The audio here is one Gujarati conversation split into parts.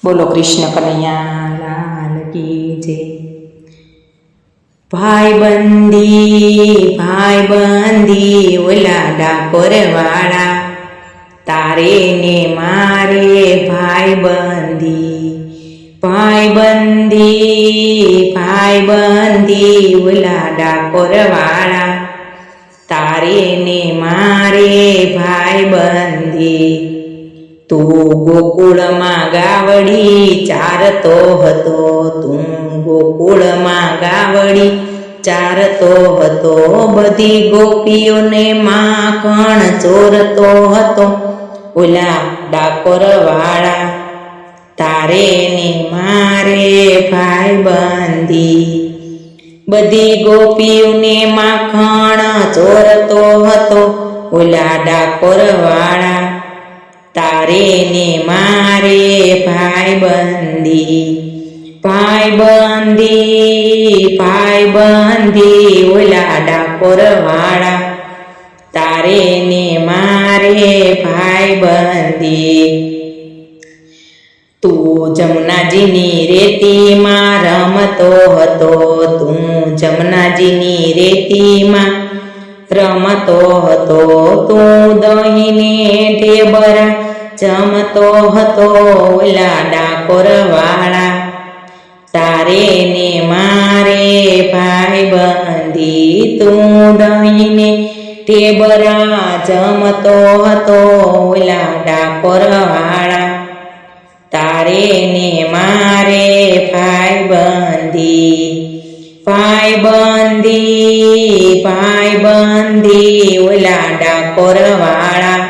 બોલો કૃષ્ણ કનૈયા લાલ કી જય। ભાઈબંધી ઓલા ડાકોર વાળા, તારે ને મારે ભાઈબંધી ઓલા ડાકોર વાળા, તારે ને મારે ભાઈબંધી। તું ગોકુળમાં ગાવડી ચારતો હતો, તું ગોકુળમાં ગાવડી ચારતો હતો, બધી ગોપીઓને માખણ ચોરતો હતો ઓલા ડાકોર વાળા, તારે ને મારે ભાઈબંધી। બધી ગોપીઓને માખણ ચોરતો હતો ઓલા ડાકોર વાળા, તારે ને મારે ભાઈબંધી। ભાઈબંધી ઓલા ડાકોર વાળા, તારે ને મારે ભાઈબંધી। તું જમનાજીની રેતીમાં રમતો હતો, તું જમનાજીની રેતીમાં રમતો હતો, તું દહીંને ઢેબરા જમતો હતો ઓલા ડાકોર વાળા, તારે ને મારે ભાઈબંધી। તું દહીંને ઢેબરા જમતો હતો ઓલા ડાકોર વાળા, તારે ને મારે ભાઈબંધી। ભાઈબંધી ઓલા ડાકોર વાળા,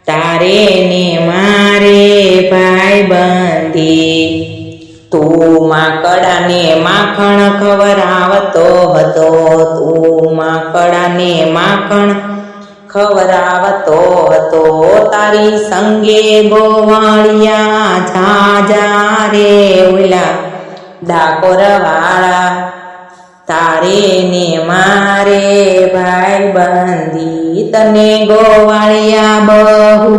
તારે ને મારે ભાઈબંધી। તું માકડાને માખણ ખવરાવતો હતો, તું માકડાને માખણ ખવરાવતો હતો, તારી સંગે ગોવાળિયા ઝાઝા રે ઓલા ડાકોર વાળા, તારે ને મારે ભાઈબંધી। તને ગોવાળિયા બહુ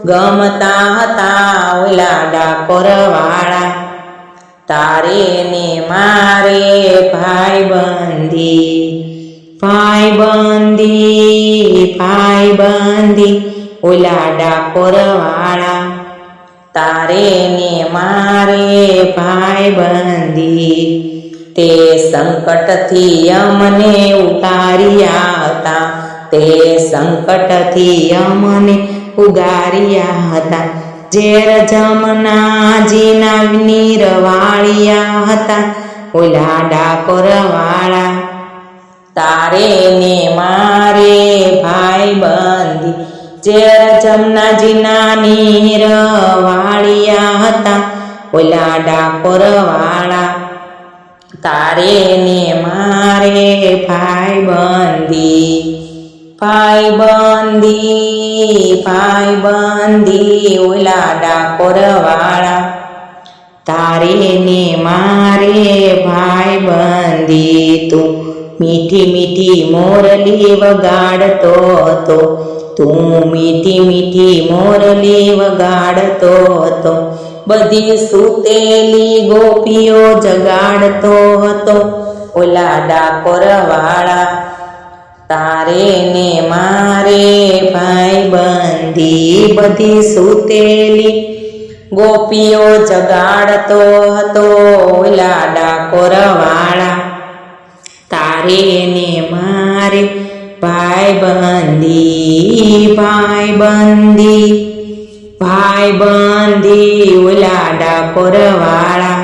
ગમતા હતા ઓલા ડાકોર વાળા, તારે ને મારે ભાઈબંધી। ભાઈબંધી ઓલા ડાકોર વાળા, તારે ને મારે ભાઈબંધી। તે સંકટથી અમને ઉતાર્યા હતા, તે સંકટથી અમને ઉગાર્યા હતા, ઝેર જમનાજીના નીરવાળિયા હતા ઓલા ડાકોર વાળા, તારે ને મારે ભાઈબંધી। ઝેર જમનાજીના નીરવાળિયા હતા ઓલા ડાકોર વાળા, તારે ને મારે ભાઈબંધી। ભાઈબંધી ઓલા ડાકોર વાળા, તારે ને મારે ભાઈબંધી। તું મીઠી મીઠી મોરલી વગાડતો હતો, તું મીઠી મીઠી મોરલી વગાડતો હતો, બધી સૂતેલી ગોપીઓ જગાડતો હતો ઓલા ડાકોર વાળા, તારે ને મારે ભાઈબંધી। બધી સૂતેલી ગોપીઓ જગાડતો હતો ઓલા ડાકોર વાળા, તારે ને મારે ભાઈબંધી। ભાઈબંધી ઓલા ડાકોર વાળા,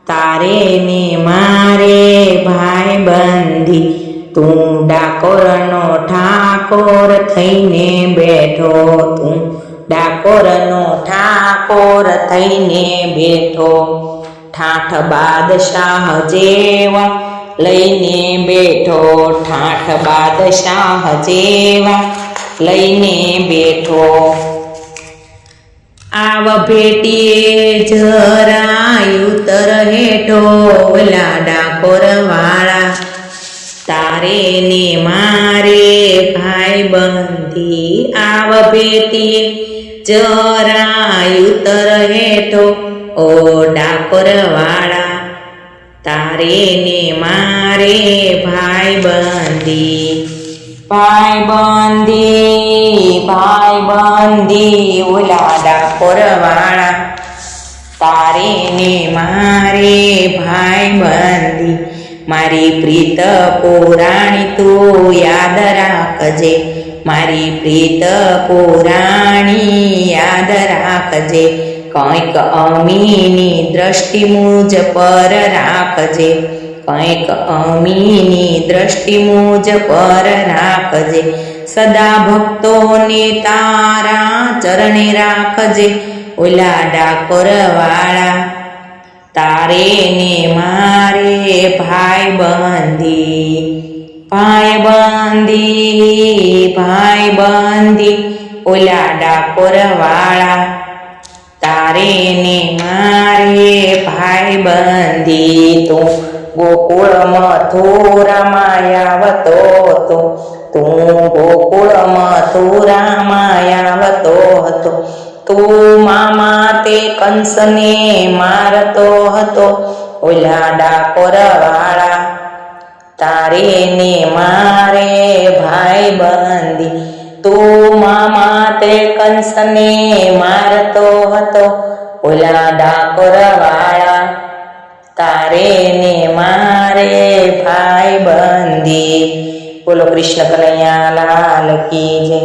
તારે ને મારે ભાઈબંધી। તું ડાકોરનો ઠાકોર થઈને બેઠો, તું ડાકોરનો ઠાકોર થઈને બેઠો, ઠાઠ બાદશાહ જેવા લઈને બેઠો, ઠાઠ બાદશાહ જેવા લઈને બેઠો। આવ ભેટીએ જરાય ઉતર હેઠો ઓલા ડાકોર વાળા, તારે ને મારે ભાઈબંધી। આવ ભેટીએ જરાય ઉતર હેઠ તો ઓ ડાકોર વાળા, તારે ને મારે ભાઈબંધી, ભાઈબંધી ઓલા ડાકોર વાળા, તારે ને મારે ભાઈબંધી. મારી પ્રીત પુરાણી તું યાદ રાખજે, મારી પ્રીત પુરાણી યાદ રાખજે. કંઈક અમીની દ્રષ્ટિ મુજ પર રાખજે, કંઈક અમીની દ્રષ્ટિ મુજ પર રાખજે. સદા ભક્તોને તારા ચરણે રાખજે, ઓલા ડાકોર વાળા, તારે ને મારે ભાઈબંધી ઓલા ડાકોર વાળા, તારે ને મારે ભાઈબંધી. તું ગોકુળ મથુરામાં આવતો હતો, તું ગોકુળ મથુરામાં આવતો હતો. તું મામા તે કંસને મારતો હતો, ઓલા ડાકોર વાળા, તારે ને મારે ભાઈબંધી. તું મામા તે કંસને મારતો હતો, ઓલા ડાકોર વાળા, તારે ને મારે ભાઈબંધી. બોલો કૃષ્ણ કનૈયા લાલ કી જય.